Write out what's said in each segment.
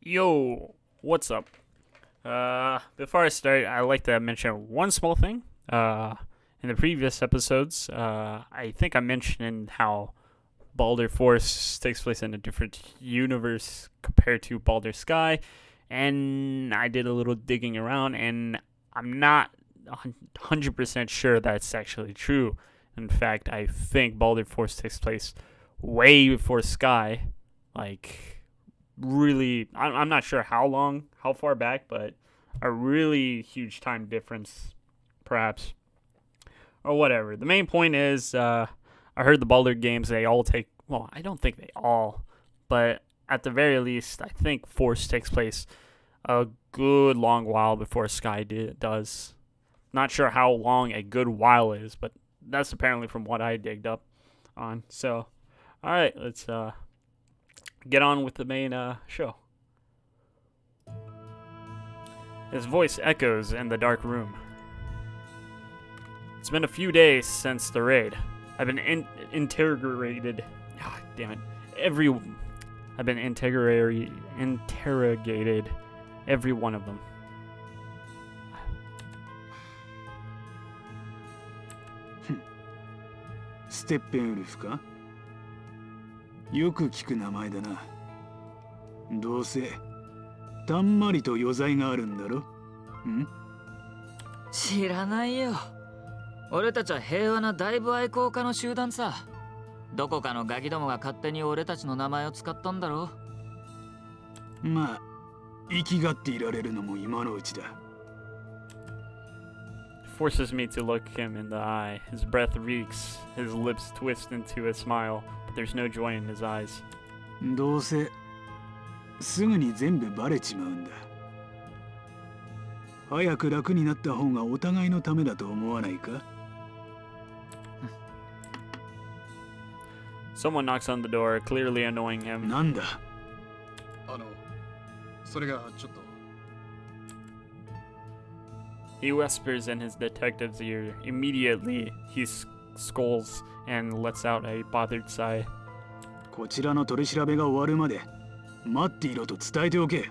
Yo, what's up? Before I start, I'd like to mention one small thing. In the previous episodes, I think I mentioned how Baldr Force takes place in a different universe compared to Baldr Sky, and I did a little digging around, and I'm not 100% sure that's actually true. In fact, I think Baldr Force takes place way before Sky, like really. I'm not sure how far back, but a really huge time difference, perhaps, or whatever. The main point is, I heard the Baldr games, they all take, well, I don't think they all, but at the very least, I think Force takes place a good long while before Sky does. Not sure how long a good while is, but that's apparently from what I digged up on. So, alright, let's get on with the main show. His voice echoes in the dark room. It's been a few days since the raid. I've been interrogated. Oh, damn it. I've been interrogated every one of them. Steppenwolfか? よく聞く名前だな。どうせたんまりと余罪があるんだろ？ん？知らないよ。俺たちは平和な大部愛好家の集団さ。どこかのガキどもが勝手に俺たちの名前を使ったんだろう。まあ、生きがっていられるのも今のうちだ。Forces me to look him in the eye. His breath reeks. His lips twist into a smile, but there's no joy in his eyes. どうせすぐに全部バレちまうんだ。早く楽になった方がお互いのためだと思わないか? Someone knocks on the door, clearly annoying him. なんだ? それがちょっと。He whispers in his detective's ear. Immediately, he scolds and lets out a bothered sigh. こちらの取り調べが終わるまで待っていろと伝えておけ。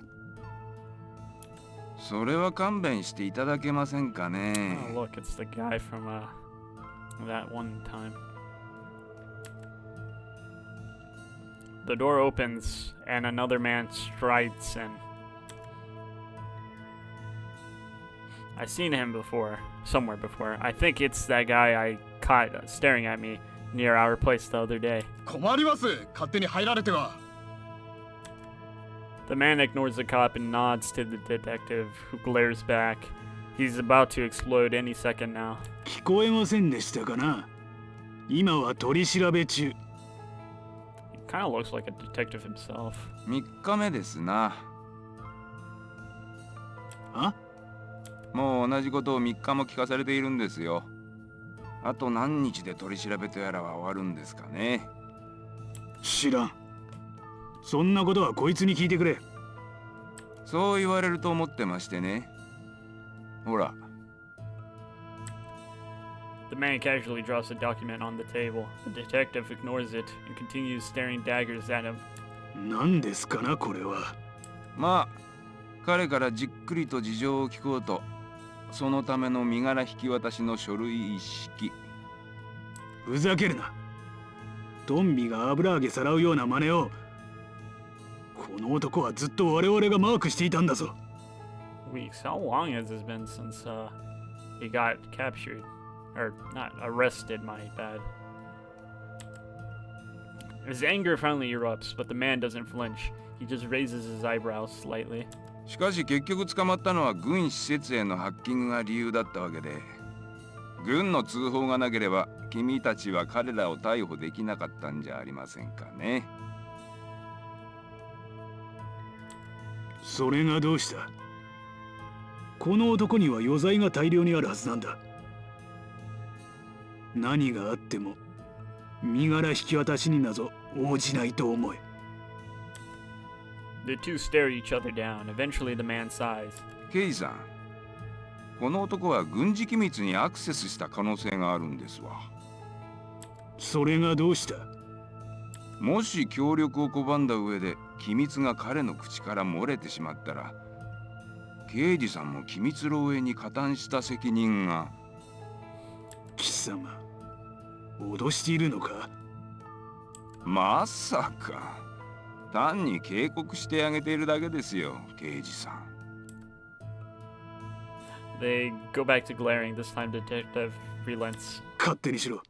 それは勘弁していただけませんかね。Oh, look, it's the guy from that one time. The door opens and another man strides in. I've seen him before, somewhere before. I think it's that guy I caught staring at me near our place the other day. 困ります。勝手に入られては。The man ignores the cop and nods to the detective, who glares back. He's about to explode any second now. 聞こえませんでしたかな? 今は取り調べ中。He kind of looks like a detective himself. 3日目ですな。あ? もう同じことを3日も聞かされているんですよ。あと何日で取り調べとやらは終わるんですかね。知らん。そんなことはこいつに聞いてくれ。そう言われると思ってましてね。ほら。The man casually drops a document on the table. The detective ignores it and continues staring daggers at him. 何ですかなこれは。まあ、彼からじっくりと事情を聞こうと。そのための身柄引き渡しの書類一式。ふざけるな。トンビが油揚げさらうような真似を。この男はずっと我々がマークしていたんだぞ。Weeks. How long has this been since he got captured? Or not arrested, my bad. His anger finally erupts, but the man doesn't flinch. He just raises his eyebrows slightly. しかし結局捕まったのは軍施設へのハッキングが理由だったわけで、軍の通報がなければ君たちは彼らを逮捕できなかったんじゃありませんかね。それがどうした？この男には余罪が大量にあるはずなんだ。何があっても身柄引き渡しになぞ応じないと思え。The two stare each other down. Eventually the man sighs. ケイさん、この男は軍事機密にアクセスした可能性があるんですわ。それがどうした？もし協力を拒んだ上で機密が彼の口から漏れてしまったら、刑事さんも機密漏洩に加担した責任が。貴様、脅しているのか？まさか。単に警告してあげているだけですよ、刑事さん。They go back to glaring. This time Detective relents. 勝手にしろ。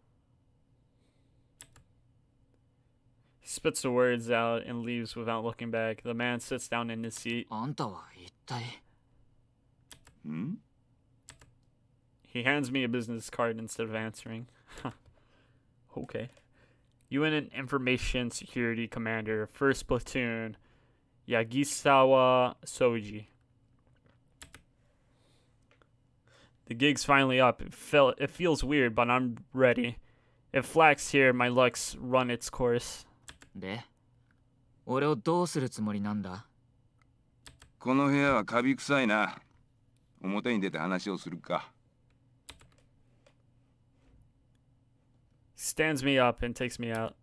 He spits the words out and leaves without looking back. The man sits down in his seat. あんたは一体。ん？ He hands me a business card instead of answering. Okay. UN Information Security Commander, 1st Platoon, Yagisawa Soji. The gig's finally up. It feels weird, but I'm ready. If FLAK's here, my luck's run its course. で、俺をどうするつもりなんだ？この部屋はカビ臭いな。表に出て話をするか。Stands me up and takes me out.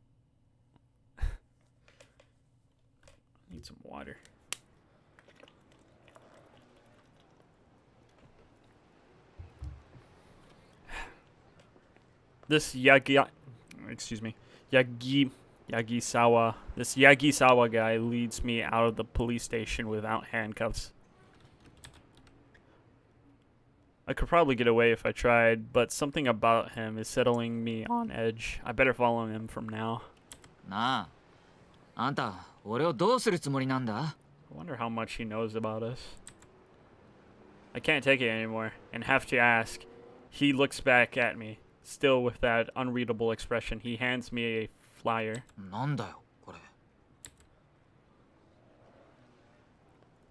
Need some water. This Yagisawa guy leads me out of the police station without handcuffs. I could probably get away if I tried, but something about him is settling me on edge. I better follow him from now. なあ、あんた、俺をどうするつもりなんだ？ I wonder how much he knows about us. I can't take it anymore, and have to ask. He looks back at me, still with that unreadable expression. He hands me a flyer. なんだよ、これ。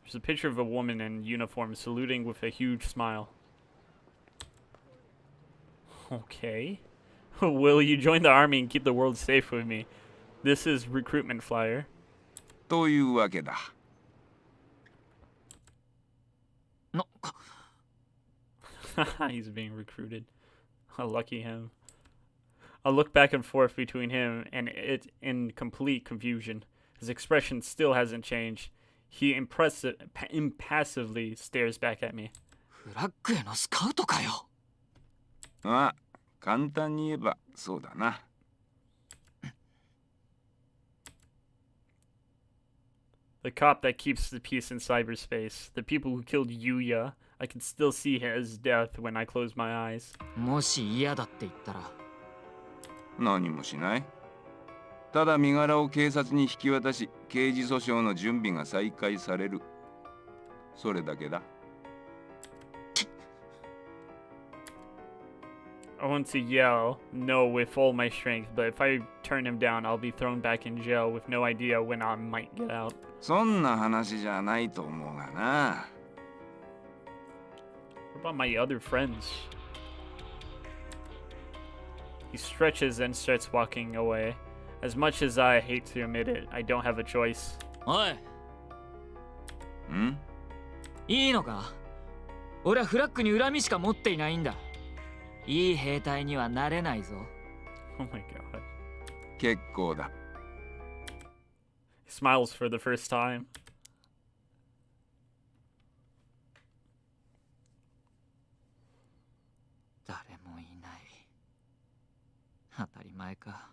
There's a picture of a woman in uniform saluting with a huge smile. Okay. Will you join the army and keep the world safe with me? This is recruitment flyer. というわけだ。な、He's being recruited. Lucky him. I look back and forth between him and it in complete confusion. His expression still hasn't changed. He impassively stares back at me. フラッグへのスカウトかよ。まあ、簡単に言えばそうだな。The cop that keeps the peace in cyberspace. The people who killed Yuya. I can still see his death when I close my eyes. もし嫌だって言ったら。何もしない。ただ身柄を警察に引き渡し、刑事訴訟の準備が再開される。それだけだ。I want to yell no with all my strength, but if I turn him down, I'll be thrown back in jail with no idea when I might get out. そんな話じゃないと思うがな。What about my other friends? He stretches and starts walking away. As much as I hate to admit it, I don't have a choice. おい。ん？いいのか？俺はフラッグに恨みしか持っていないんだ。いい兵隊にはなれないぞ。Oh my god. 結構だ。He smiles for the first time. 誰もいない。当たり前か。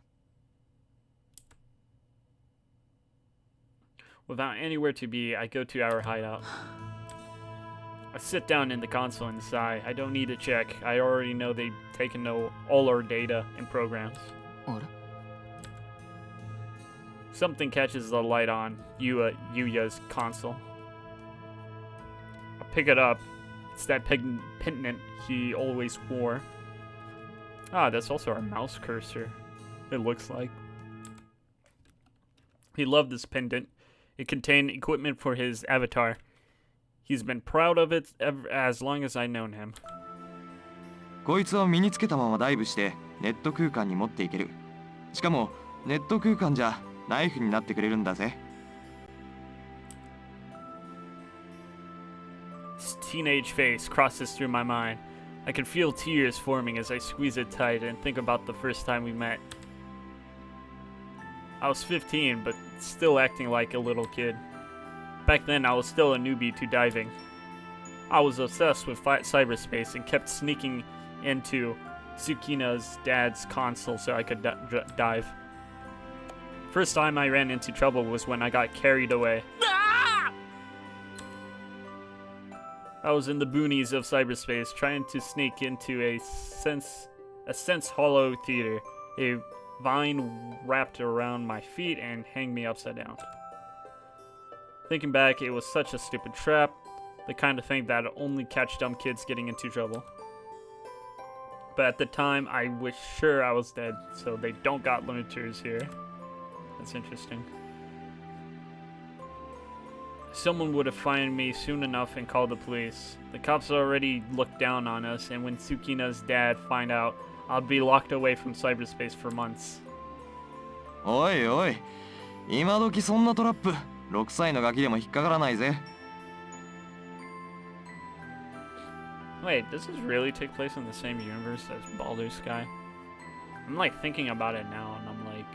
Without anywhere to be, I go to our hideout. I sit down in the console and sigh. I don't need to check. I already know they've taken all our data and programs. あれ？ Something catches the light on Yuya's console. I pick it up. It's that pendant he always wore. Ah, that's also our mouse cursor. It looks like. He loved this pendant. It contained equipment for his avatar. He's been proud of it as long as I've known him. こいつを身につけたままダイブしてネット空間に持っていける。しかもネット空間じゃナイフになってくれるんだぜ。His teenage face crosses through my mind. I can feel tears forming as I squeeze it tight and think about the first time we met. I was 15, but still acting like a little kid. Back then, I was still a newbie to diving. I was obsessed with cyberspace and kept sneaking into Tsukina's dad's console so I could dive. First time I ran into trouble was when I got carried away. I was in the boonies of cyberspace trying to sneak into a Sense Hollow theater. A vine wrapped around my feet and hanged me upside down. Thinking back, it was such a stupid trap, the kind of thing that'd only catch dumb kids getting into trouble. But at the time, I was sure I was dead, so they don't got limiters here. That's interesting. Someone would have found me soon enough and called the police. The cops already looked down on us, and when Tsukina's dad find out, I'll be locked away from cyberspace for months. おいおい、今時そんなトラップ、6歳のガキでも引っかからないぜ。Wait, does this really take place in the same universe as Baldur's Sky? I'm like thinking about it now, and I'm like,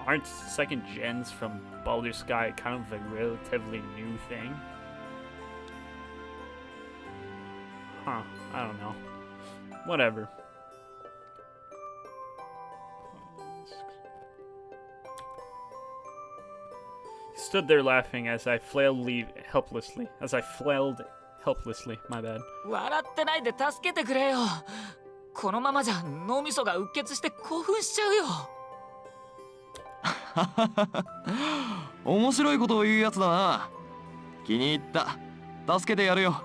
aren't second gens from Baldur's Sky kind of a relatively new thing? Huh, I don't know. Whatever. He stood there laughing as I flailed helplessly. My bad. 笑ってないで助けてくれよ。このままじゃ脳みそがうっ血して興奮しちゃうよ。面白いことを言うやつだな。気に入った。助けてやるよ。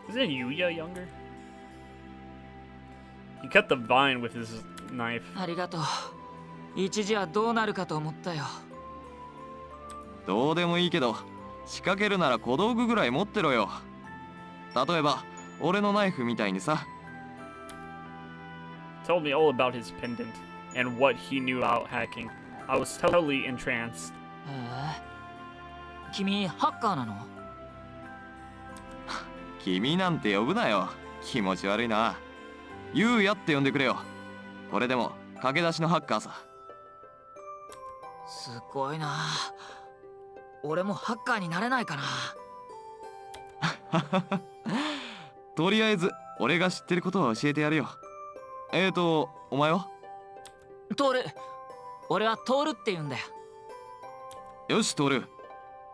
Isn't Yuya younger? He cut the vine with his knife. ありがとう。一時はどうなるかと思ったよ。どうでもいいけど、仕掛けるなら小道具ぐらい持ってろよ。例えば、俺のナイフみたいにさ。Told me all about his pendant and what he knew about hacking. I was totally entranced. へえ。君ハッカーなの？君なんて呼ぶなよ。気持ち悪いな。ゆうやって呼んでくれよ。これでも駆け出しのハッカーさ。すごいな。俺もハッカーになれないかな。とりあえず俺が知ってることは教えてやるよ。お前は？トール。俺はトールって言うんだよ。よしトール。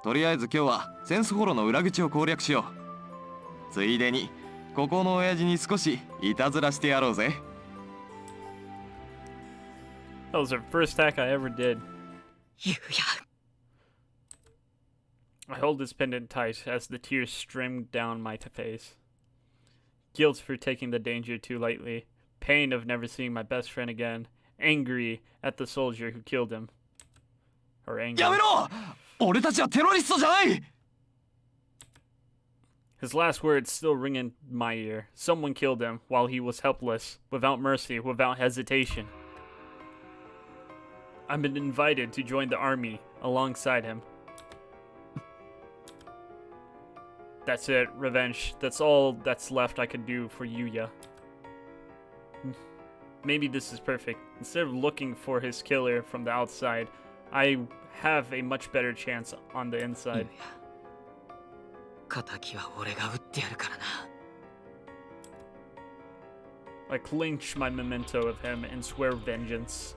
とりあえず今日はセンスフォローの裏口を攻略しよう。ついでにここの親父に少しいたずらしてやろうぜ。That was the first hack I ever did. ゆうや。I hold his pendant tight as the tears streamed down my face. Guilt for taking the danger too lightly, pain of never seeing my best friend again, angry at the soldier who killed him. Or angry. やめろ！俺たちはテロリストじゃない！ His last words still ring in my ear. Someone killed him while he was helpless, without mercy, without hesitation. I've been invited to join the army alongside him. That's it, revenge. That's all that's left I could do for Yuya. Maybe this is perfect. Instead of looking for his killer from the outside, I have a much better chance on the inside. 敵は俺が撃ってやるからな。I clinch my memento of him and swear vengeance.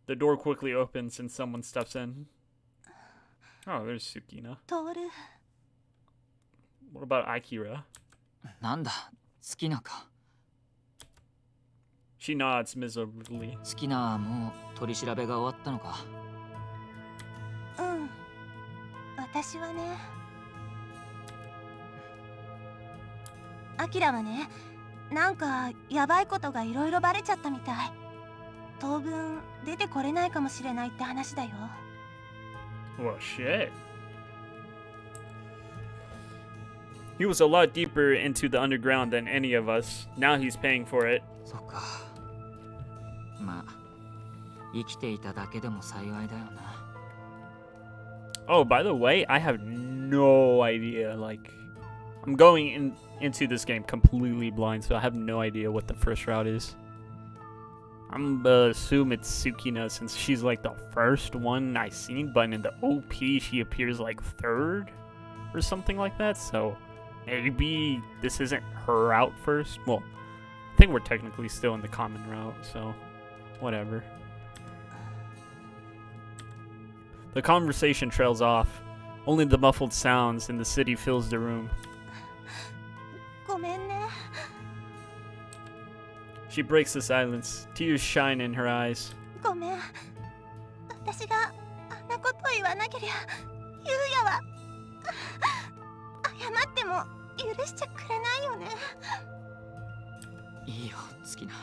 The door quickly opens and someone steps in. Oh, there's Tsukina. トール。 What about Akira? なんだ、好きなか。She nods miserably. 好きなはもう取り調べが終わったのか。うん。私はね。アキラはね、なんかやばいことがいろいろバレちゃったみたい。当分出てこれないかもしれないって話だよ。Well, shit. He was a lot deeper into the underground than any of us. Now he's paying for it. そっか。まあ、生きていただけでも幸いだよな。Oh, by the way, I have no idea. Like, I'm going into this game completely blind, so I have no idea what the first route is. I'm assume it's Sukina since she's like the first one I seen, but in the OP she appears like third or something like that. So maybe this isn't her route first. Well, I think we're technically still in the common route, so whatever. The conversation trails off. Only the muffled sounds in the city fills the room. ごめんね。 She breaks the silence. Tears shine in her eyes. ごめん。私があんなことを言わなけりゃ、ゆうやは謝っても許しちゃくれないよね。いいよ月菜。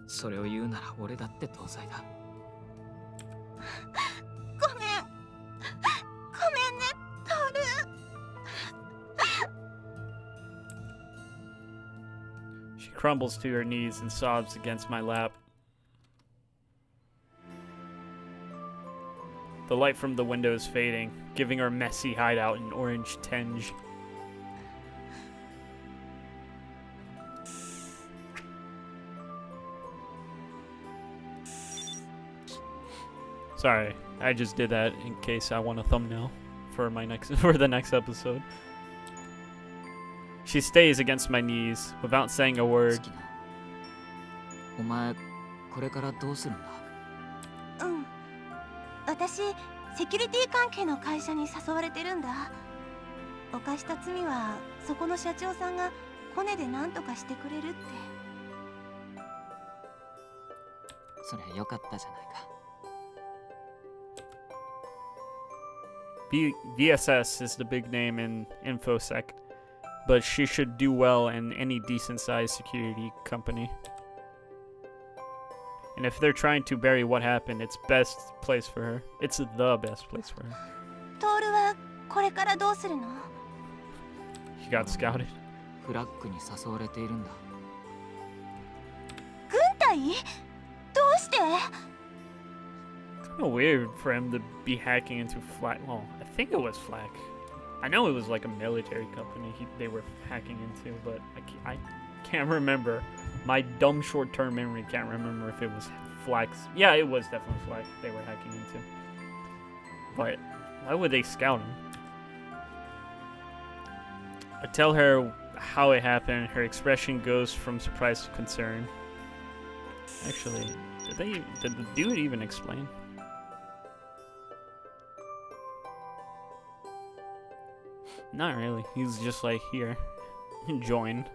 それを言うなら俺だって同罪だ。ごめん。ごめんね、トール。 She crumbles to her knees and sobs against my lap. The light from the window is fading, giving her messy hideout an orange tinge. Sorry, I just did that in case I want a thumbnail for the next episode. She stays against my knees without saying a word. 月菜。お前これからどうするんだ。うん。私、セキュリティ関係の会社に誘われてるんだ。犯した罪は、そこの社長さんがコネで何とかしてくれるって。それよかったじゃないか。 VSS is the big name in InfoSec, but she should do well in any decent-sized security company. And if they're trying to bury what happened, it's best place for her. It's the best place for her. トールはこれからどうするの？ She got scouted. フラッグに誘われているんだ。軍隊？どうして？ Kind of weird for him to be hacking into FLAK. Well, I think it was FLAK. I know it was like a military company they were hacking into, but I can't remember. My dumb short-term memory can't remember if it was FLAK's. Yeah, it was definitely FLAK they were hacking into. But why would they scout him? I tell her how it happened. Her expression goes from surprise to concern. Actually, did the dude even explain? Not really. He's just like, here, join.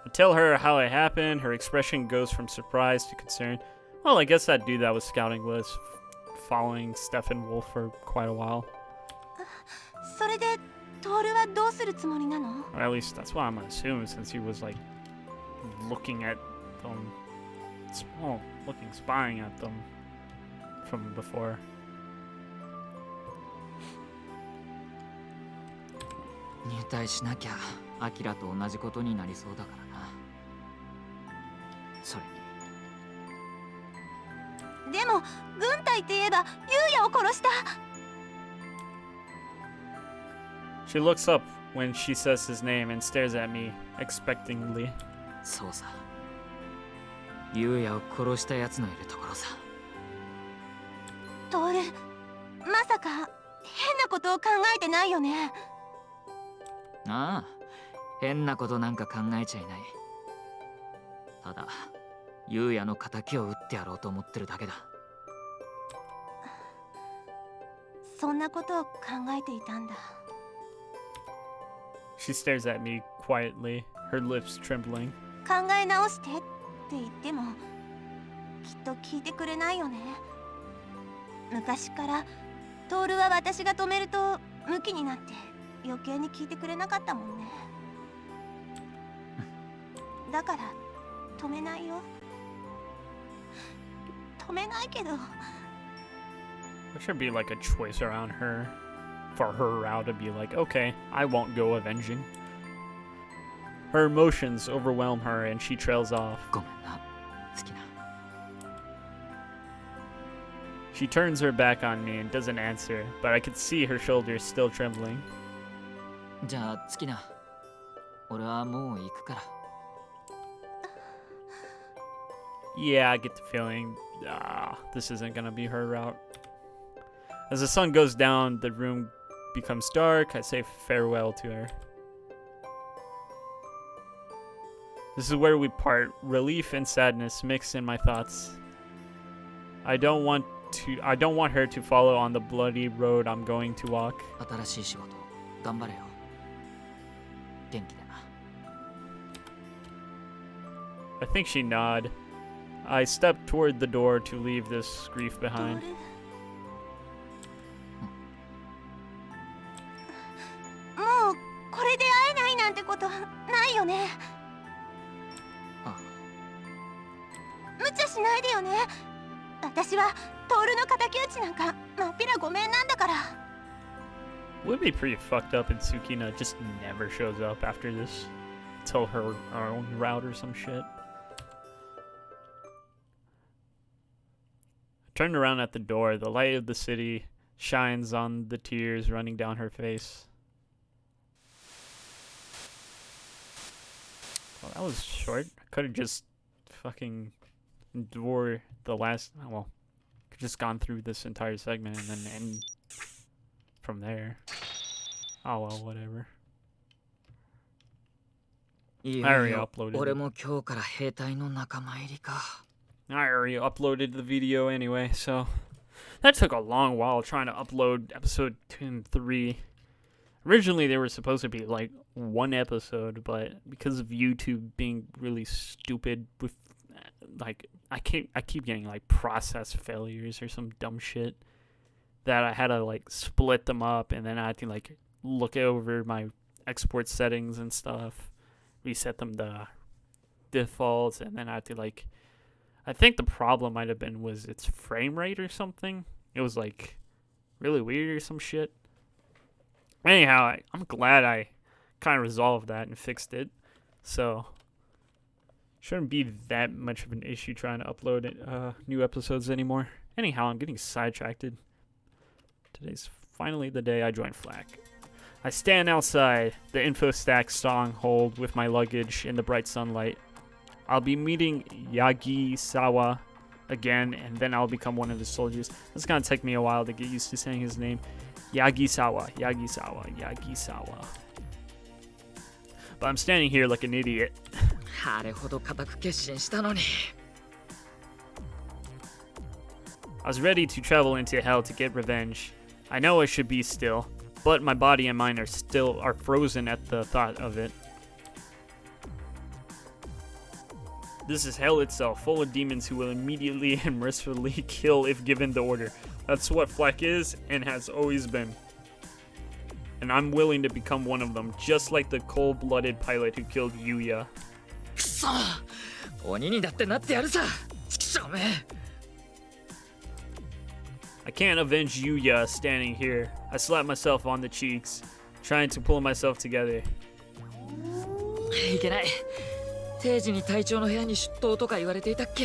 I tell her how it happened. Her expression goes from surprise to concern. Well, I guess that dude that was scouting was following Stefan Wolf for quite a while. それでトールはどうするつもりなの？ Or at least that's what I'm gonna assume, since he was like looking at them, spying at them from before. 入隊しなきゃアキラと同じことになりそうだからな。それにでも軍隊って言えばユウヤを殺した。 She looks up when she says his name and stares at me expectantly. そうさ。ユウヤを殺したやつのいるところさ。トール、まさか変なことを考えてないよね。 ああ、変なことなんか考えちゃいない。ただ、ユウヤの仇を撃ってやろうと思ってるだけだ。そんなことを考えていたんだ。 She stares at me quietly, her lips trembling. 考え直してって言ってもきっと聞いてくれないよね。昔からトールは私が止めるとムキになって余計に聞いてくれなかったもんね。だから止めないよ。止めないけど。 There should be like a choice around her for her route to be like, okay, I won't go avenging. Her emotions overwhelm her and she trails off. ごめんな、好きな。 She turns her back on me and doesn't answer, but I could see her shoulders still trembling. じゃあ、好きな。俺はもう行くから。Yeah, I get the feeling this isn't gonna be her route. As the sun goes down, the room becomes dark. I say farewell to her. This is where we part. Relief and sadness mix in my thoughts. I don't want her to follow on the bloody road I'm going to walk. 新しい仕事頑張れよ。元気でな。I think she nod. I step toward the door to leave this grief behind. もうこれで会えないなんてことないよね。無茶しないでよね。私はトールの敵討ちなんかまっぴらごめんなんだから。Would be pretty fucked up if Tsukina just never shows up after this. Tell her own route or some shit. I turned around at the door. The light of the city shines on the tears running down her face. Well, that was short. I could have just fucking endured the last. Well, could just gone through this entire segment and then end from there. Oh well, whatever. I already uploaded it. 俺も今日から兵隊の仲間入りか。I already uploaded the video anyway, so that took a long while trying to upload episode 2 and 3. Originally, they were supposed to be like one episode, but because of YouTube being really stupid with like I keep getting like process failures or some dumb shit that I had to like split them up, and then I had to like look over my export settings and stuff, reset them to defaults, and then I had to like I think the problem might have been was its frame rate or something. It was like really weird or some shit. Anyhow, I'm glad I kind of resolved that and fixed it. So, shouldn't be that much of an issue trying to upload new episodes anymore. Anyhow, I'm getting sidetracked. Today's finally the day I join FLAK. I stand outside the InfoStack stronghold with my luggage in the bright sunlight. I'll be meeting Yagisawa again, and then I'll become one of the soldiers. It's gonna take me a while to get used to saying his name. Yagisawa. But I'm standing here like an idiot. あれほど固く決心したのに。I was ready to travel into hell to get revenge. I know I should be still, but my body and mind are frozen at the thought of it. This is hell itself, full of demons who will immediately and mercifully kill if given the order. That's what FLAK is and has always been. And I'm willing to become one of them, just like the cold-blooded pilot who killed Yuya. くそ、鬼にだってなってやるさ。ちくしょうめ。I can't avenge Yuya standing here. I slap myself on the cheeks, trying to pull myself together. いけない。定時に隊長の部屋に出頭とか言われていたっけ。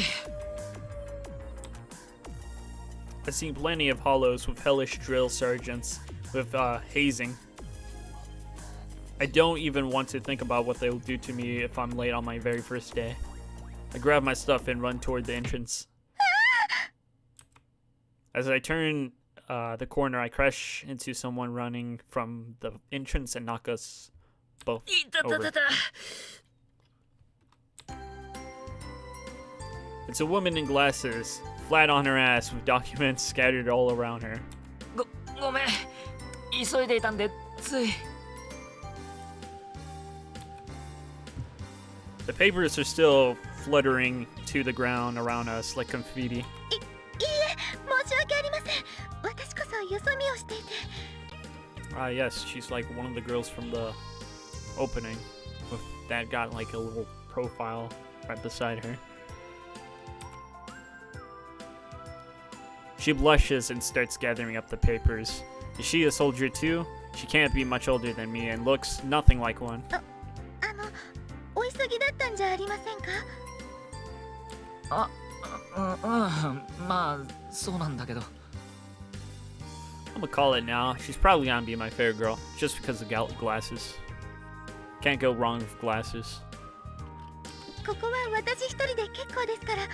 I've seen plenty of hollows with hellish drill sergeants with hazing. I don't even want to think about what they'll do to me if I'm late on my very first day. I grab my stuff and run toward the entrance. As I turn the corner, I crash into someone running from the entrance and knock us both over. It's a woman in glasses, flat on her ass with documents scattered all around her. ごめん。急いでいたんでつい。The papers are still fluttering to the ground around us like confetti. いいえ、申し訳ありません。私こそよそ見をしていて。Yes, she's like one of the girls from the opening with that got like a little profile right beside her. She blushes and starts gathering up the papers. Is she a soldier too? She can't be much older than me and looks nothing like one. お急ぎだったんじゃありませんか？まあそうなんだけど。I'm gonna call it now. She's probably gonna be my favorite girl just because of glasses. Can't go wrong with glasses. ここは私一人で結構ですから、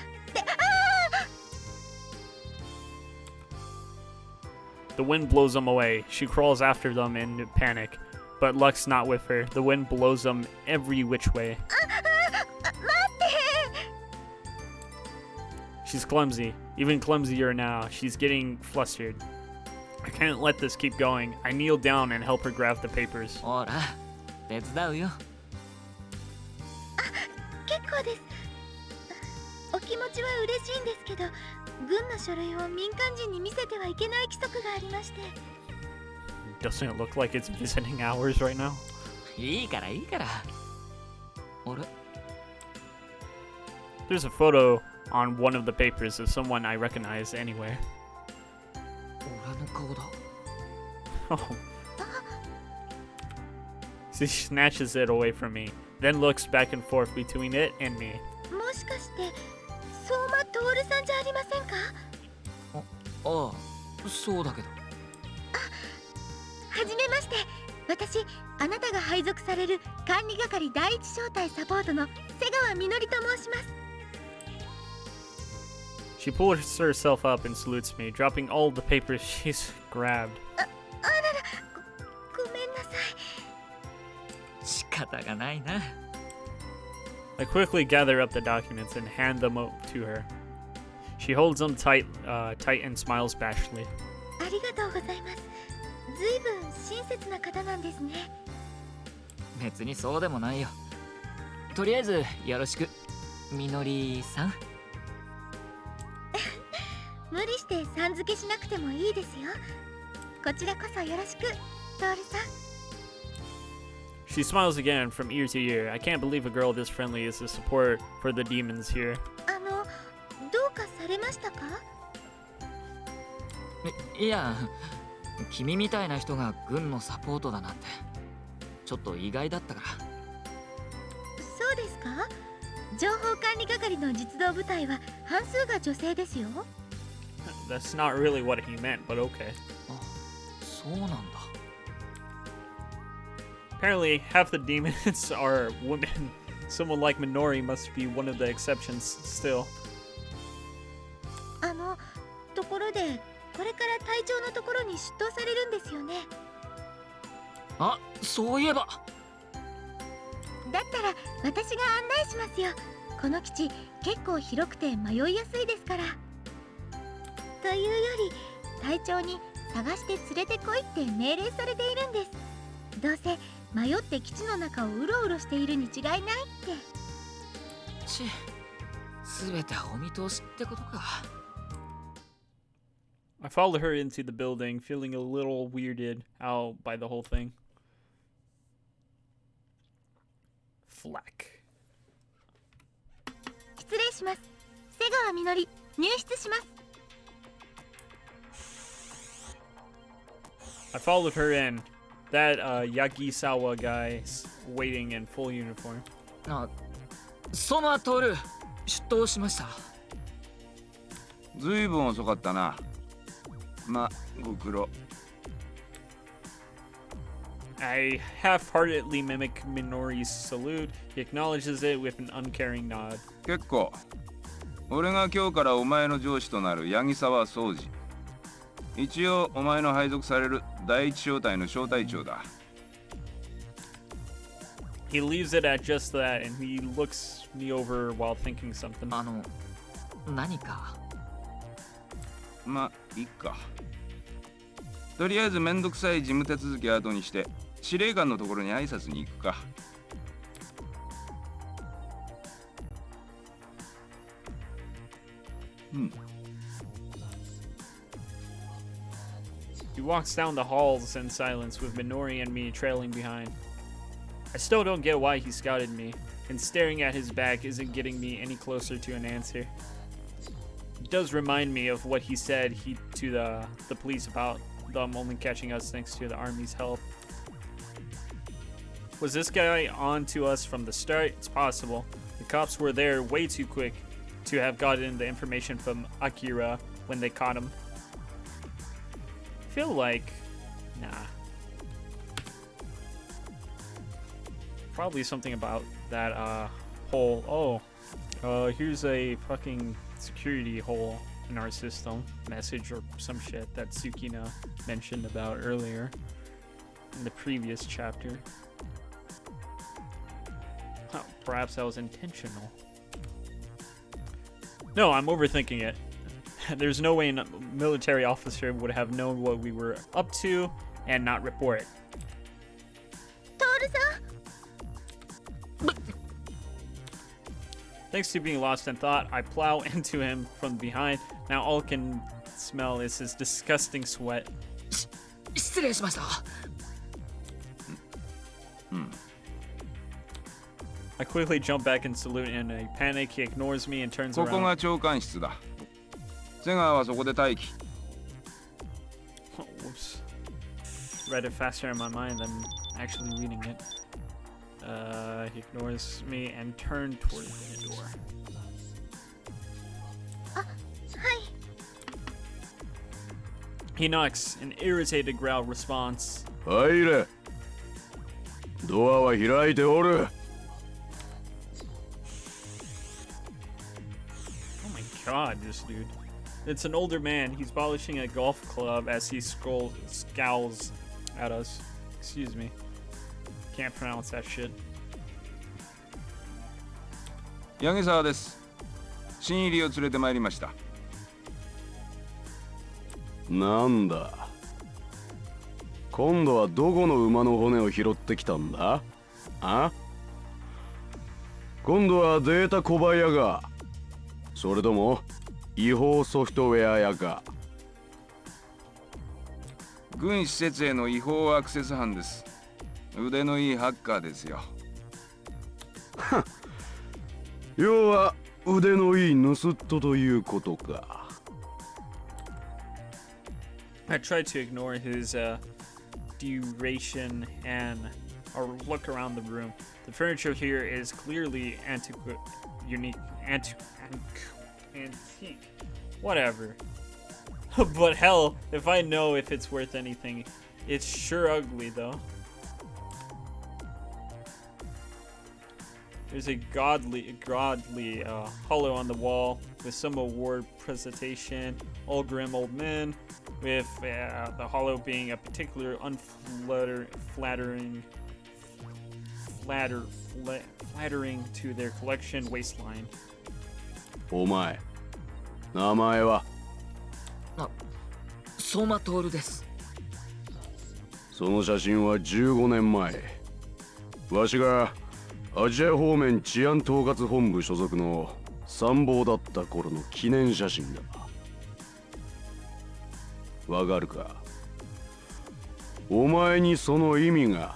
The wind blows them away. She crawls after them in panic, but luck's not with her. The wind blows them every which way. She's clumsy, even clumsier now. She's getting flustered. I can't let this keep going. I kneel down and help her grab the papers. ほら、手伝うよ。結構です。お気持ちは嬉しいんですけど、軍の書類を民間人に見せてはいけない規則がありまして。Doesn't it look like it's visiting hours right now? いいからいいから。あれ There's a photo on one of the papers of someone I recognize anywhere. 俺の顔だ。Oh. She snatches it away from me, then looks back and forth between it and me. もしかして相馬徹さんじゃありませんか？ああ、そうだけど。はじめまして。私、あなたが配属される管理係第一小隊サポートの瀬川みのりと申します。She pulls herself up and salutes me, dropping all the papers she's grabbed. あらら、ごめんなさい。仕方がないな。I quickly gather up the documents and hand them to her. She holds them tight and smiles bashfully. ありがとうございます。ずいぶん親切な方なんですね。別にそうでもないよ。とりあえずよろしく、みのりさん。無理してさん付けしなくてもいいですよ。こちらこそよろしく、トールさん。She smiles again from ear to ear. I can't believe a girl this friendly is the support for the demons here. どうかされましたか？いや、君みたいな人が軍のサポートだなんてちょっと意外だったから。そうですか？情報管理係の実動部隊は半数が女性ですよ。That's not really what he meant, but okay. あ、そうなんだ。Apparently, half the demons are women. Someone like Minori must be one of the exceptions still. ところで、これから隊長のところに出頭されるんですよね。あ、そういえば。だったら私が案内しますよ。この基地結構広くて迷いやすいですから。というより、隊長に探して連れてこいって命令されているんです。どうせ迷って基地の中をうろうろしているに違いないって。すべてお見通しってことか。I followed her into the building, feeling a little weirded out by the whole thing. FLAK. 失礼します。瀬川みのり、入室します。I followed her in. That Yagisawa guy's waiting in full uniform. あ、相馬徹、出頭しました。ずいぶん遅かったな。ま、ご苦労。I half-heartedly mimic Minori's salute. He acknowledges it with an uncaring nod. 結構。俺が今日からお前の上司となる八木沢総司。一応お前の配属される第一小隊の小隊長だ。He leaves it at just that, and he looks me over while thinking something. 何か。ま、いっか。とりあえずめんどくさい事務手続き後にして司令官のところに挨拶に行くか。He walks down the halls in silence with Minori and me trailing behind. I still don't get why he scouted me, and staring at his back isn't getting me any closer to an answer. It does remind me of what he said to the police about them only catching us thanks to the army's help. Was this guy on to us from the start? It's possible. The cops were there way too quick to have gotten the information from Akira when they caught him. I feel like, nah. Probably something about that hole. Oh, here's a fucking security hole in our system message or some shit that Tsukina mentioned about earlier in the previous chapter. Oh, perhaps that was intentional. No, I'm overthinking it. There's no way a military officer would have known what we were up to and not report it. トールさん Thanks to being lost in thought, I plow into him from behind. Now all I can smell is his disgusting sweat. 失礼しました。I quickly jump back and salute in a panic. He ignores me and turns ここ around. が長官室だ。瀬川はそこで待機。Oh, whoops. Read it faster in my mind than actually reading it. He ignores me and turns toward the door. はい He knocks. An irritated growl responds. 入れ。ドアは開いておる。Oh my god, this dude. It's an older man. He's polishing a golf club as he scowls at us. Excuse me. Can't pronounce that shit. 八木沢です。新入りを連れてまいりました。なんだ。今度はどこの馬の骨を拾ってきたんだ？あ？今度はデータ小屋が。それとも違法ソフトウェア屋か。軍施設への違法アクセス犯です。腕のいいハッカーですよ。要は腕のいい盗人ということか。I tried to ignore his duration and look around the room. The furniture here is clearly antique. Whatever. But hell, if I know if it's worth anything, it's sure ugly though. There's a godly hollow on the wall with some award presentation. All grim old men, with the hollow being a particular flattering to their collection waistline. お前、名前は？相馬徹です。その写真は15年前。わしがアジア方面治安統括本部所属の参謀だった頃の記念写真だ。わかるか？お前にその意味が。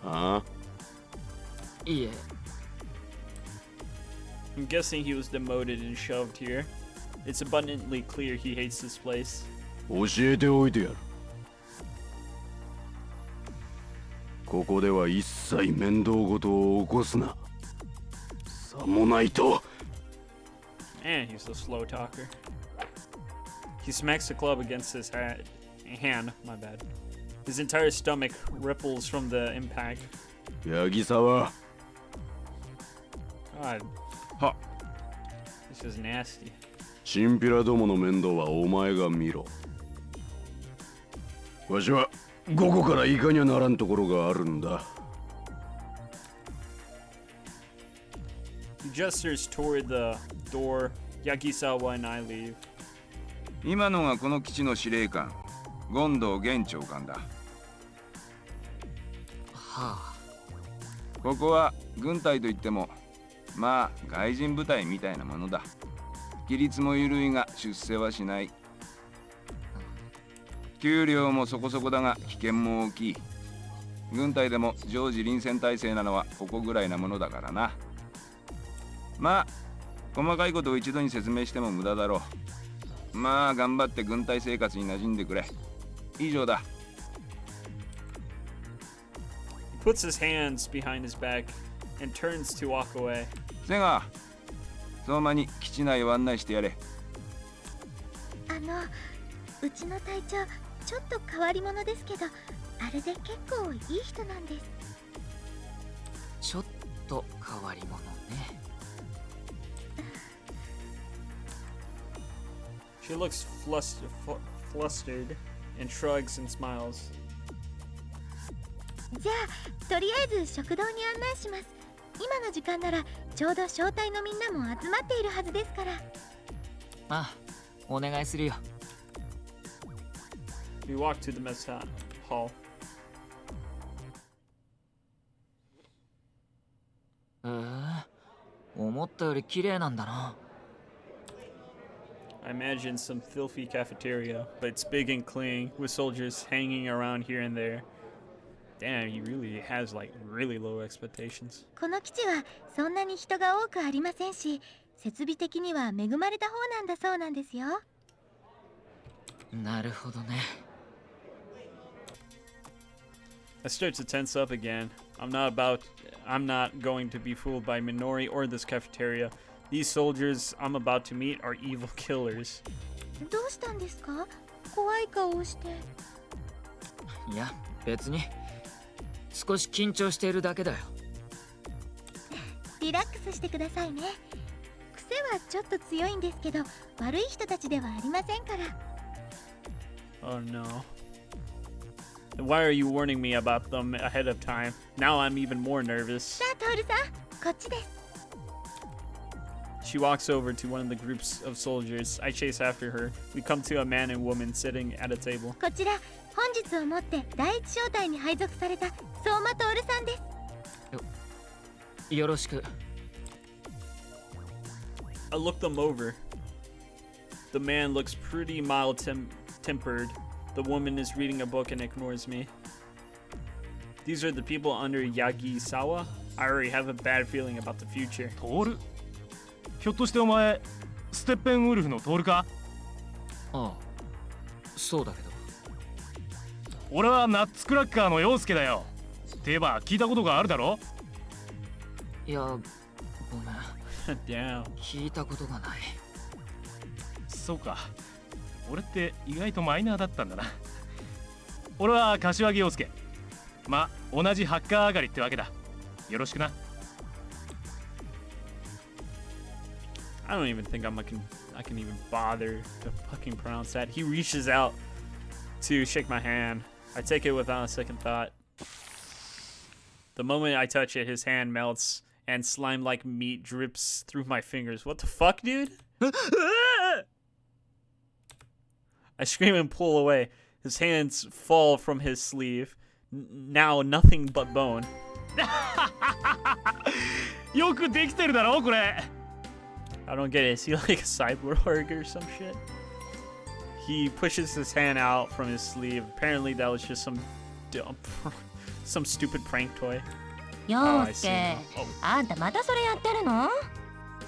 あ？いいえ。I'm guessing he was demoted and shoved here. It's abundantly clear he hates this place. 教えておいてやる。ここでは一切面倒事を起こすな。さもないと。Man, he's a slow talker. He smacks the club against his hand. My bad. His entire stomach ripples from the impact. 八木沢。God. は。This is nasty. チンピラどもの面倒はお前が見ろ。わしは午後から行かにゃならんところがあるんだ。He gestures toward the door. Yagisawa and I leave. 今のがこの基地の司令官、権藤現長官だ。はあ。ここは軍隊といっても、まあ外人部隊みたいなものだ。規律も緩いが出世はしない。給料もそこそこだが危険も大きい。軍隊でも常時臨戦態勢なのはここぐらいなものだからな。まあ細かいことを一度に説明しても無駄だろう。まあ頑張って軍隊生活に馴染んでくれ。以上だ。He puts his hands behind his back and turns to walk away. 瀬川、相馬に基地内を案内してやれ。うちの隊長ちょっと変わり者ですけど、あれで結構いい人なんです。ちょっと変わり者ね。She looks flustered and shrugs and smiles. じゃあとりあえず食堂に案内します。今の時間ならちょうど招待のみんなも集まっているはずですから。あ、お願いするよ。We walk to the mess hall. 思ったより綺麗なんだな。I imagine some filthy cafeteria, but it's big and clean, with soldiers hanging around here and there. Damn, he really has like really low expectations. この基地はそんなに人が多くありませんし、設備的には恵まれた方なんだそうなんですよ。なるほどね。I start to tense up again. I'm not going to be fooled by Minori or this cafeteria. These soldiers I'm about to meet are evil killers. どうしたんですか？怖い顔をして。いや、別に。少し緊張しているだけだよ。リラックスしてくださいね。癖はちょっと強いんですけど、悪い人たちではありませんから。Oh no. Why are you warning me about them ahead of time? Now I'm even more nervous. さあ、トールさん、こっちです。She walks over to one of the groups of soldiers. I chase after her. We come to a man and woman sitting at a table. こちら、本日をもって第一招待に配属された相馬徹さんです。よろしく。I look them over. The man looks pretty mild-tempered. The woman is reading a book and ignores me. These are the people under Yagisawa? I already have a bad feeling about the future. トール？ひょっとしてお前ステッペンウルフのトールか？ああ、そうだけど。俺はナッツクラッカーの陽介だよ。って言えば聞いたことがあるだろ？いや、ごめん。Damn. 聞いたことがない。そうか。俺って意外とマイナーだったんだな。俺は柏木陽介。ま、同じハッカー上がりってわけだ。よろしくな。I don't even think I can even bother to fucking pronounce that. He reaches out to shake my hand. I take it without a second thought. The moment I touch it, his hand melts and slime-like meat drips through my fingers. What the fuck, dude? I scream and pull away. His hands fall from his sleeve. Now nothing but bone. よくできてるだろこれ。I don't get it. Is he like a cyborg or some shit? He pushes his hand out from his sleeve. Apparently that was just some stupid prank toy. 陽介、あんたまたそれやってるの？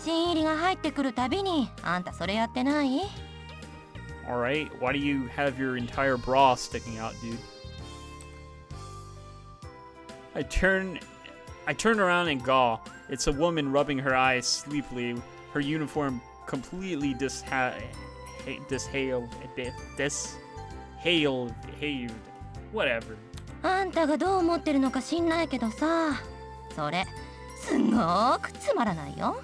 新入りが入ってくるたびにあんたそれやってない？ Alright, why do you have your entire bra sticking out, dude? I turn around and gaw. It's a woman rubbing her eyes sleepily. Her uniform completely disheveled. Whatever. あんたがどう思ってるのか知んないけどさ、それすごーくつまらないよ。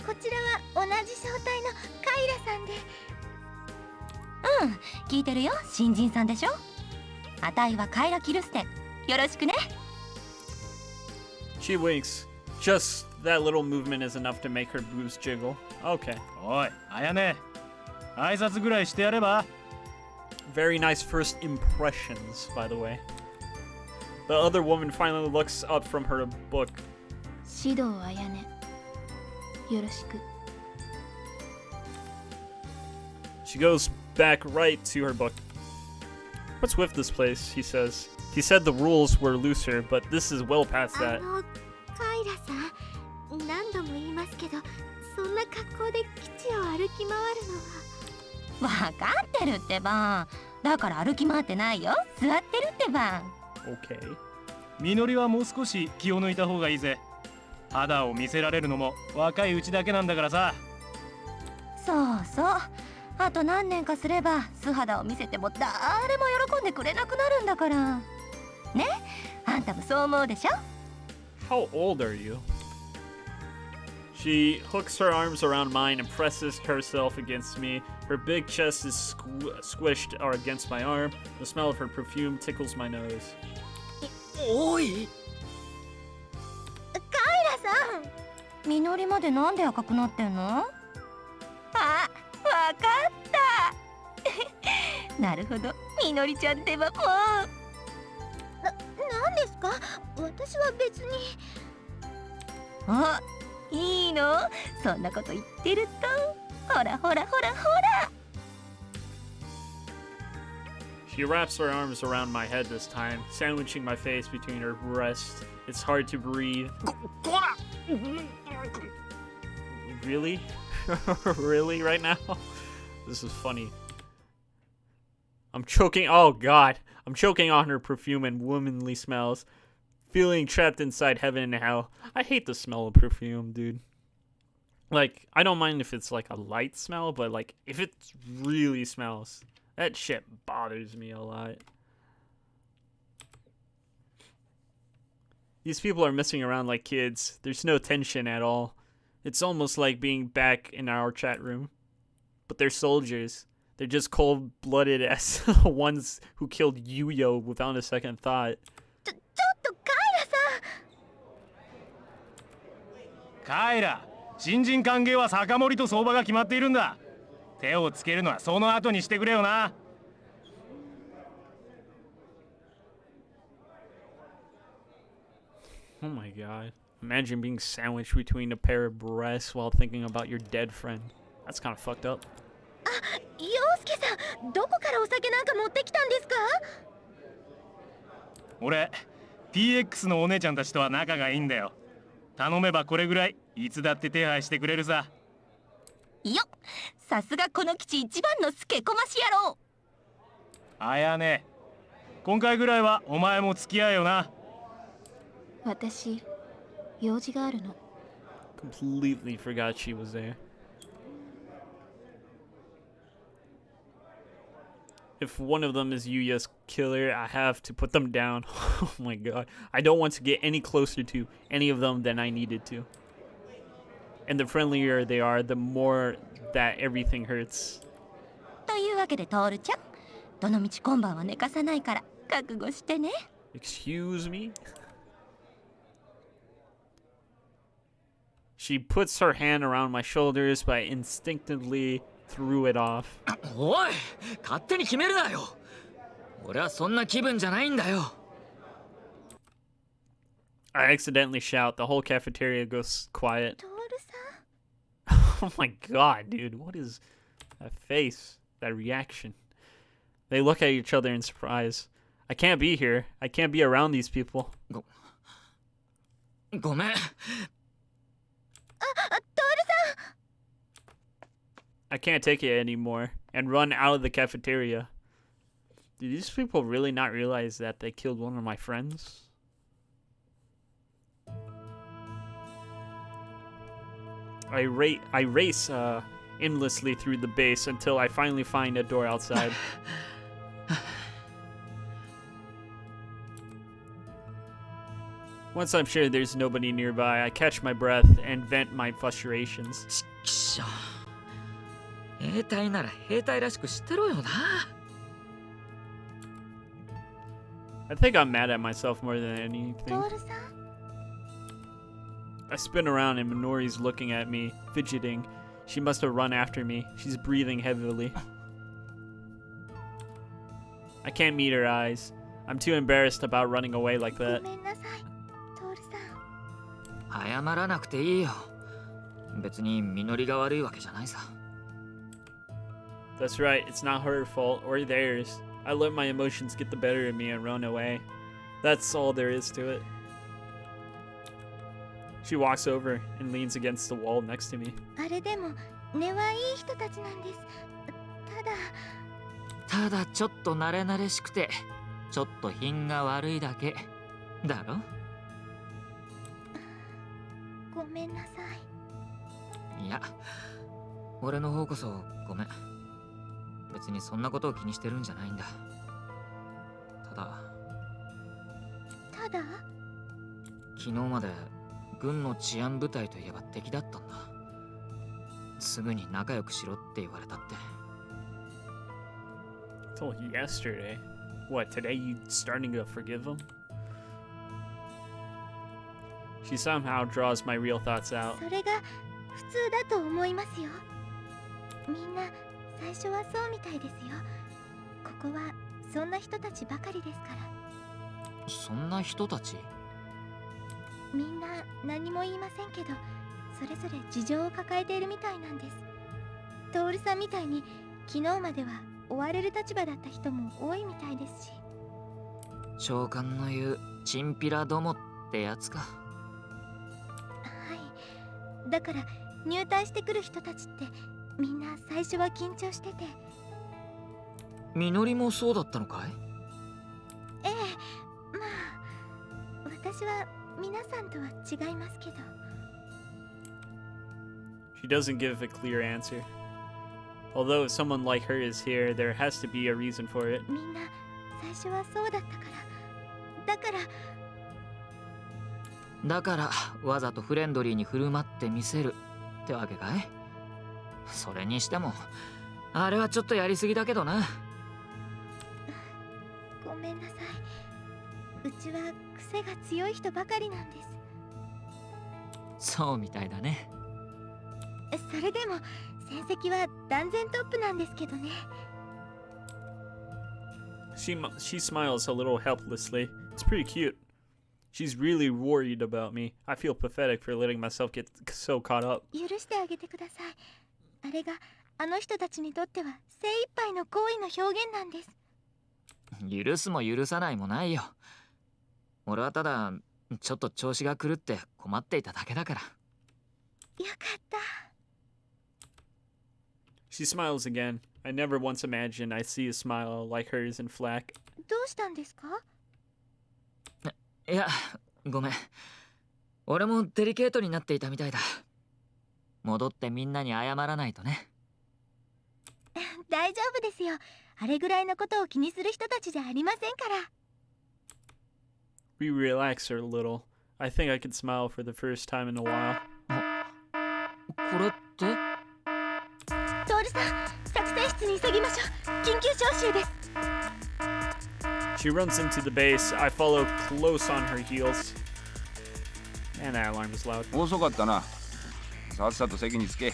こちらは同じ招待のカイラさんで。うん、聞いてるよ、新人さんでしょ。あたいはカイラ・キルステン。よろしくね。She winks. Just that little movement is enough to make her boobs jiggle. Okay. おい、あやね。挨拶ぐらいしてやれば。Very nice first impressions, by the way. The other woman finally looks up from her book. 指導あやね。よろしく。She goes back right to her book. What's with this place? He says. He said the rules were looser, but this is well past that. カイラさん、何度も言いますけど、そんな格好で基地を歩き回るのは。わかってるってば。だから歩き回ってないよ。座ってるってば。Okay. みのりはもう少し気を抜いた方がいいぜ。肌を見せられるのも若いうちだけなんだからさ。そうそう。あと何年かすれば素肌を見せても誰も喜んでくれなくなるんだから。ね、あんたもそう思うでしょ？ How old are you? She hooks her arms around mine and presses herself against me. Her big chest is squished against my arm. The smell of her perfume tickles my nose. おい。カイラさん、みのりまでなんで赤くなってんの？あ、わかったなるほど、みのりちゃんってばもう。なんですか？私は別に。あ、いいの？そんなこと言ってると、ほらほらほらほら。She wraps her arms around my head this time, sandwiching my face between her breasts. It's hard to breathe. Really? Really right now? This is funny. I'm choking. Oh god. I'm choking on her perfume and womanly smells. Feeling trapped inside heaven and hell. I hate the smell of perfume, dude. Like, I don't mind if it's like a light smell, but like, if it really smells, that shit bothers me a lot. These people are messing around like kids. There's no tension at all. It's almost like being back in our chat room. But they're soldiers. They're just cold-blooded as ones who killed Yuyo without a second thought. ちょっとカイラさん。カイラ、新人歓迎は酒盛りと相場が決まっているんだ。手をつけるのはその後にしてくれよな。Oh my god. Imagine being sandwiched between a pair of breasts while thinking about your dead friend. That's kind of fucked up. 陽介さん、どこからお酒なんか持ってきたんですか？俺、TX のお姉ちゃんたちとは仲がいいんだよ。頼めばこれぐらいいつだって手配してくれるさ。よっ、さすがこの基地一番のスケコマシ野郎。あやね、今回ぐらいはお前も付き合えよな。私、用事があるの。Completely forgot she was there. If one of them is Yuya's killer, I have to put them down. Oh my god. I don't want to get any closer to any of them than I needed to. And the friendlier they are, the more that everything hurts. というわけでトールちゃん、どのみち今晩は寝かさないから覚悟してね。Excuse me? She puts her hand around my shoulders, but I instinctively threw it off. おい、勝手に決めるなよ。俺はそんな気分じゃないんだよ。I accidentally shout. The whole cafeteria goes quiet. トールさん。Oh my god, dude. What is that face? That reaction? They look at each other in surprise. I can't be here. I can't be around these people. ごめん。トールさん。I can't take it anymore and run out of the cafeteria. Do these people really not realize that they killed one of my friends? I race aimlessly through the base until I finally find a door outside. Once I'm sure there's nobody nearby, I catch my breath and vent my frustrations. ちっきしょ。兵隊なら兵隊らしくしてろよな。I think I'm mad at myself more than ト anything. ールさん。 I spin around and Minori's looking at me, fidgeting. She must have run after me. She's breathing heavily. I can't meet her eyes. I'm too embarrassed about running away like ご that. めんなさい、トールさん。謝らなくていいよ。別に実りが悪いわけじゃないさ。That's right, it's not her fault or theirs. I let my emotions get the better of me and run away. That's all there is to it. She walks over and leans against the wall next to me. あれでも根はいい人たちなんです。ただちょっと慣れ慣れしくて、ちょっと品が悪いだけ。だろ？ごめんなさい。いや、俺の方こそごめん。別にそんなことを気にしてるんじゃないんだ。ただただ昨日まで軍の治安部隊といえば敵だったんだ。すぐに仲良くしろって言われたって。 Until yesterday. What, today you starting to forgive him? She somehow draws my real thoughts out. それが普通だと思いますよ。みんな最初はそうみたいですよ。ここはそんな人たちばかりですから。そんな人たち？みんな何も言いませんけど、それぞれ事情を抱えているみたいなんです。トールさんみたいに昨日までは追われる立場だった人も多いみたいですし。長官の言うチンピラどもってやつか。はい。だから入隊してくる人たちってみんな最初は緊張してて。みのりもそうだったのかい？ええ、まあ私は皆さんとは違いますけど。 She doesn't give a clear answer. Although someone like her is here, there has to be a reason for it. みんな最初はそうだったから。だからわざとフレンドリーに振る舞ってみせるってわけかい？それにしてもあれはちょっとやりすぎだけどな。ごめんなさい。うちは癖が強い人ばかりなんです。そうみたいだね。それでも戦績は断然トップなんですけどね。She smiles a little helplessly. It's pretty cute. She's really worried about me. I feel pathetic for letting myself get so caught up. 許してあげてください。あれがあの人たちにとっては精一杯の行為の表現なんです。許すも許さないもないよ。俺はただちょっと調子が狂って困っていただけだから。よかった。She smiles again. I never once imagined I'd see a smile like hers in FLAK. どうしたんですか？いや、ごめん。俺もデリケートになっていたみたいだ。戻ってみんなに謝らないとね。大丈夫ですよ。あれぐらいのことを気にする人たちじゃありませんから。We relax her a little. I think I could smile for the first time in a while. これってトールさん、作戦室に急ぎましょう。緊急招集です。 She runs into the base. I follow close on her heels. And that alarm is loud. 遅かったな。さっさと席につけ。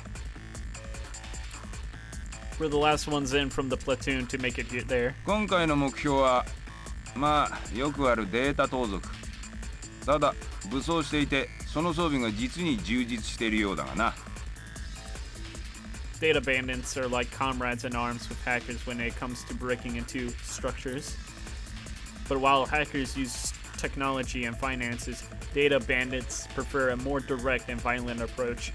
We're the last ones in from the platoon to make it there. 今回の目標はまあよくあるデータ盗賊。ただ武装していてその装備が実に充実しているようだがな。Data bandits are like comrades in arms with hackers when it comes to breaking into structures. But while hackers use technology and finances, data bandits prefer a more direct and violent approach.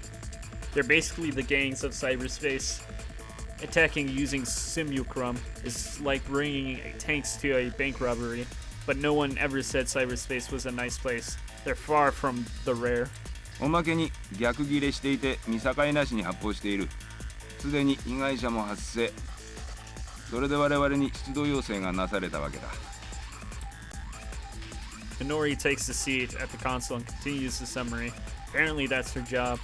They're basically the gangs of cyberspace. Attacking using simulacrum is like bringing tanks to a bank robbery, but no one ever said cyberspace was a nice place. They're far from the rare. おまけに逆ギレしていて見境なしに発砲している。すでに被害者も発生。それで我々に出動要請がなされたわけだ。Minori takes the seat at the console and continues the summary. Apparently that's her job.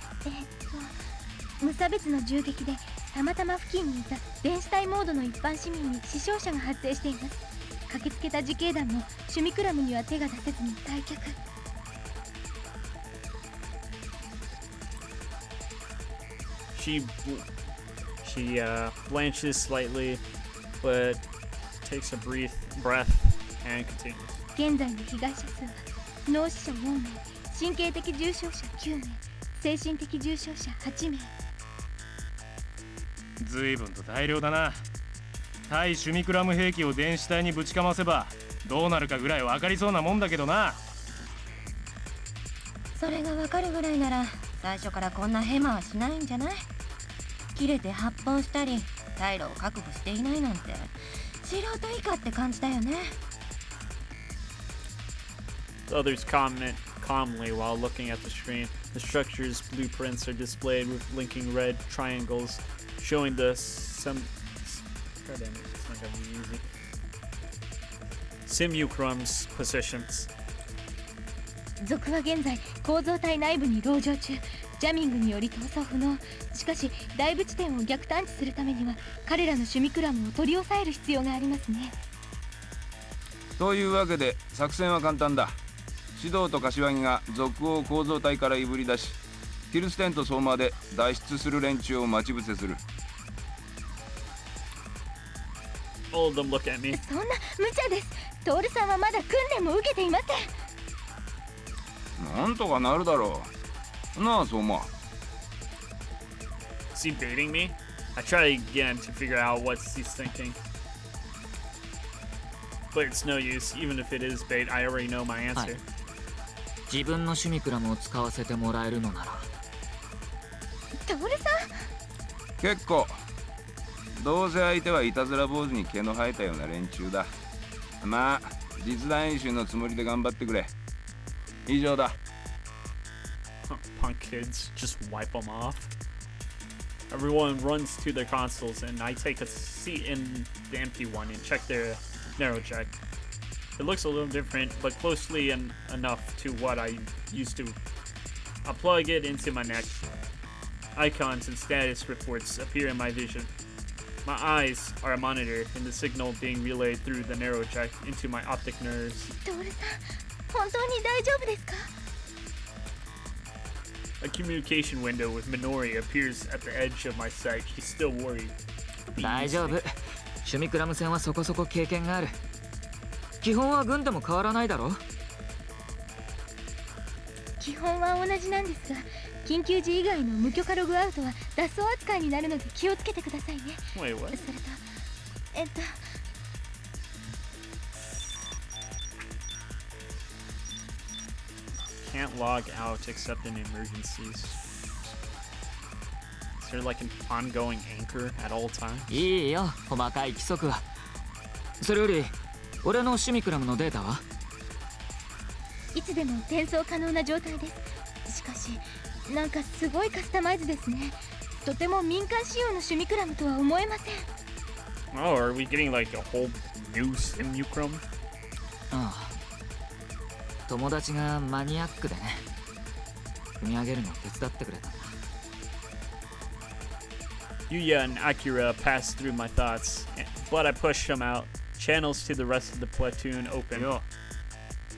無差別の銃撃でたまたま付近にいた電子体モードの一般市民に死傷者が発生しています。駆けつけた自警団もシュミクラムには手が出せずに退却。She blanches slightly, but takes a breath and continues. 現在の被害者数は脳死者4名、神経的重傷者9名、精神的重傷者8名。随分と大量だな。対シュミクラム兵器を電子体にぶちかませばどうなるかぐらい分かりそうなもんだけどな。それが分かるぐらいなら最初からこんなヘマはしないんじゃない？切れて発砲したり退路を確保していないなんて素人以下って感じだよね。The others comment calmly while looking at the screen. The structure's blueprints are displayed with blinking red triangles, showing the simulacrum's positions. 族は現在構造体内部に籠城中。ジャミングにより逃走不能。しかしダイブ地点を逆探知するためには彼らのシュミクラムを取り押さえる必要がありますね。というわけで作戦は簡単だ。指導と柏木が族を構造体からいぶり出し、ティルステンと相馬で脱出する連中を待ち伏せする。All of them look at me. そんな無茶です。トールさんはまだ訓練も受けていません。なんとかなるだろう。なあ相馬。Is he baiting me? I try again to figure out what he's thinking. But it's no use. Even if it is bait, I already know my answer. 自分のシュミクラムを使わせてもらえるのなら。トールさん、結構。どうせ相手はいたずら坊主に毛の生えたような連中だ。まあ実弾演習のつもりで頑張ってくれ。以上だ。Punk kids, just wipe them off. Everyone runs to their consoles, and I take a seat in the empty one and check their narrow check. It looks a little different, but closely enough to what I used to. I'll plug it into my neck. Icons and status reports appear in my vision. My eyes are a monitor, and the signal being relayed through the narrow check into my optic nerves. トールさん、本当に大丈夫ですか？ A communication window with Minori appears at the edge of my sight. She's still worried. 大丈夫。シュミクラム戦はそこそこ経験がある。基本は軍でも変わらないだろ。基本は同じなんですが、緊急時以外の無許可ログアウトは脱走扱いになるので気をつけてくださいね。Wait, what? それと、Can't log out except in emergencies. Is there like an ongoing anchor at all times? いいよ、細かい規則は。それより俺のシュミクラムのデータはいつでも転送可能な状態です。しかし、なんかすごいカスタマイズですね。とても民間仕様のシュミクラムとは思えません。Oh, are we getting like a whole new Simucrum? ああ、友達がマニアックでね、組み上げるのを手伝ってくれたんだ。Yuya and Akira passed through my thoughts, but I pushed them out. Channels to the rest of the platoon open. よ、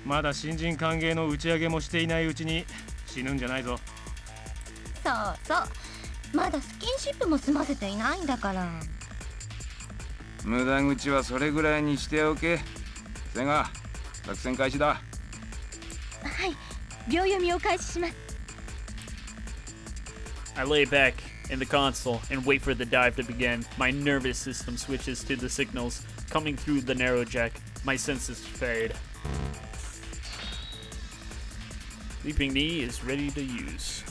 まだ新人歓迎の打ち上げもしていないうちに死ぬんじゃないぞ。そうそう、まだスキンシップも済ませていないんだから。無駄口はそれぐらいにしておけ。セガ、作戦開始だ。はい、秒読みを開始します。I lay back in the console and wait for the dive to begin. My nervous system switches to the signals coming through the narrow jack. My senses fade. Leaping knee is ready to use.